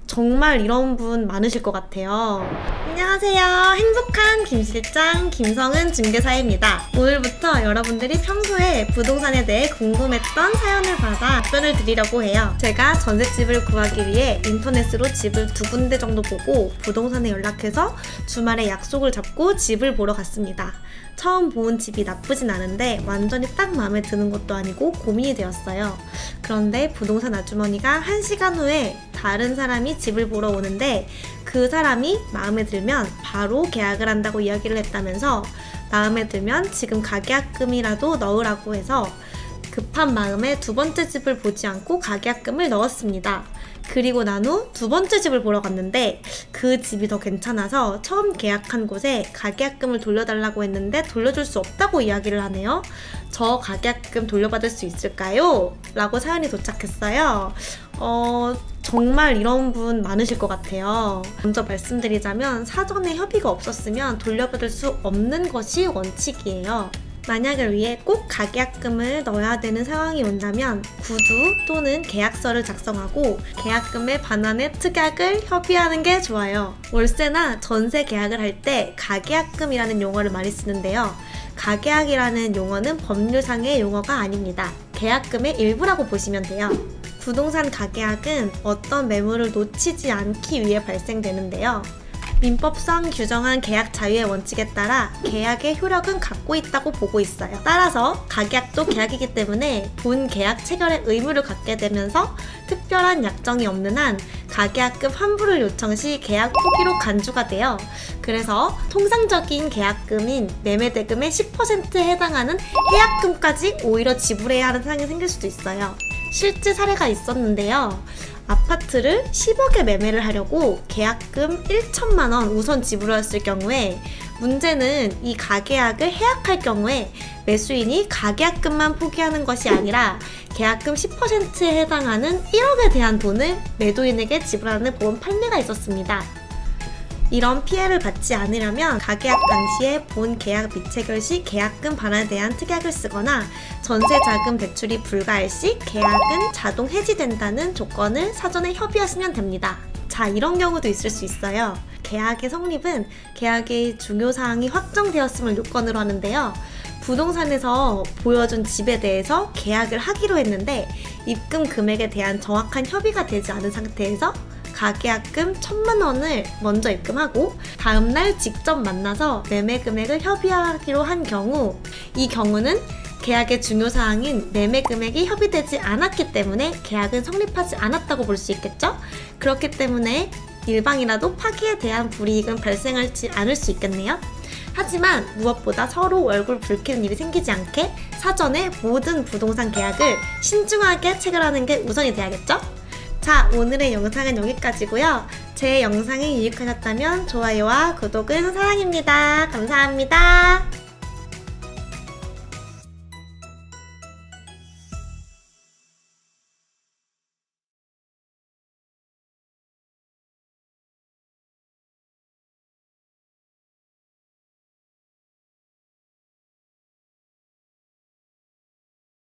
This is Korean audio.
정말 이런 분 많으실 것 같아요. 안녕하세요. 행복한 김실장 김성은 중개사입니다. 오늘부터 여러분들이 평소에 부동산에 대해 궁금했던 사연을 받아 답변을 드리려고 해요. 제가 전셋집을 구하기 위해 인터넷으로 집을 2군데 정도 보고 부동산에 연락해서 주말에 약속을 잡고 집을 보러 갔습니다. 처음 본 집이 나쁘진 않은데 완전히 딱 마음에 드는 것도 아니고 고민이 되었어요. 그런데 부동산 아주머니가 1시간 후에 다른 사람이 집을 보러 오는데 그 사람이 마음에 들면 바로 계약을 한다고 이야기를 했다면서 마음에 들면 지금 가계약금이라도 넣으라고 해서 급한 마음에 2번째 집을 보지 않고 가계약금을 넣었습니다. 그리고 난 후 2번째 집을 보러 갔는데 그 집이 더 괜찮아서 처음 계약한 곳에 가계약금을 돌려달라고 했는데 돌려줄 수 없다고 이야기를 하네요. 저 가계약금 돌려받을 수 있을까요? 라고 사연이 도착했어요. 정말 이런 분 많으실 것 같아요. 먼저 말씀드리자면 사전에 협의가 없었으면 돌려받을 수 없는 것이 원칙이에요. 만약을 위해 꼭 가계약금을 넣어야 되는 상황이 온다면 구두 또는 계약서를 작성하고 계약금에 반환해 특약을 협의하는 게 좋아요. 월세나 전세 계약을 할 때 가계약금이라는 용어를 많이 쓰는데요. 가계약이라는 용어는 법률상의 용어가 아닙니다. 계약금의 일부라고 보시면 돼요. 부동산 가계약은 어떤 매물을 놓치지 않기 위해 발생되는데요. 민법상 규정한 계약 자유의 원칙에 따라 계약의 효력은 갖고 있다고 보고 있어요. 따라서 가계약도 계약이기 때문에 본 계약 체결의 의무를 갖게 되면서 특별한 약정이 없는 한 가계약금 환불을 요청 시 계약 포기로 간주가 돼요. 그래서 통상적인 계약금인 매매대금의 10%에 해당하는 해약금까지 오히려 지불해야 하는 상황이 생길 수도 있어요. 실제 사례가 있었는데요. 아파트를 10억에 매매를 하려고 계약금 1천만 원 우선 지불했을 경우에 문제는 이 가계약을 해약할 경우에 매수인이 가계약금만 포기하는 것이 아니라 계약금 10%에 해당하는 1억에 대한 돈을 매도인에게 지불하는 보험 판례가 있었습니다. 이런 피해를 받지 않으려면 가계약 당시에 본 계약 미체결 시 계약금 반환에 대한 특약을 쓰거나 전세 자금 대출이 불가할 시 계약은 자동 해지된다는 조건을 사전에 협의하시면 됩니다. 자, 이런 경우도 있을 수 있어요. 계약의 성립은 계약의 중요사항이 확정되었음을 요건으로 하는데요. 부동산에서 보여준 집에 대해서 계약을 하기로 했는데 입금 금액에 대한 정확한 협의가 되지 않은 상태에서 가계약금 1,000만 원을 먼저 입금하고 다음날 직접 만나서 매매 금액을 협의하기로 한 경우, 이 경우는 계약의 중요사항인 매매 금액이 협의되지 않았기 때문에 계약은 성립하지 않았다고 볼 수 있겠죠? 그렇기 때문에 일방이라도 파기에 대한 불이익은 발생하지 않을 수 있겠네요. 하지만 무엇보다 서로 얼굴 붉히는 일이 생기지 않게 사전에 모든 부동산 계약을 신중하게 체결하는 게 우선이 돼야겠죠? 자, 오늘의 영상은 여기까지고요. 제 영상이 유익하셨다면 좋아요와 구독은 사랑입니다. 감사합니다.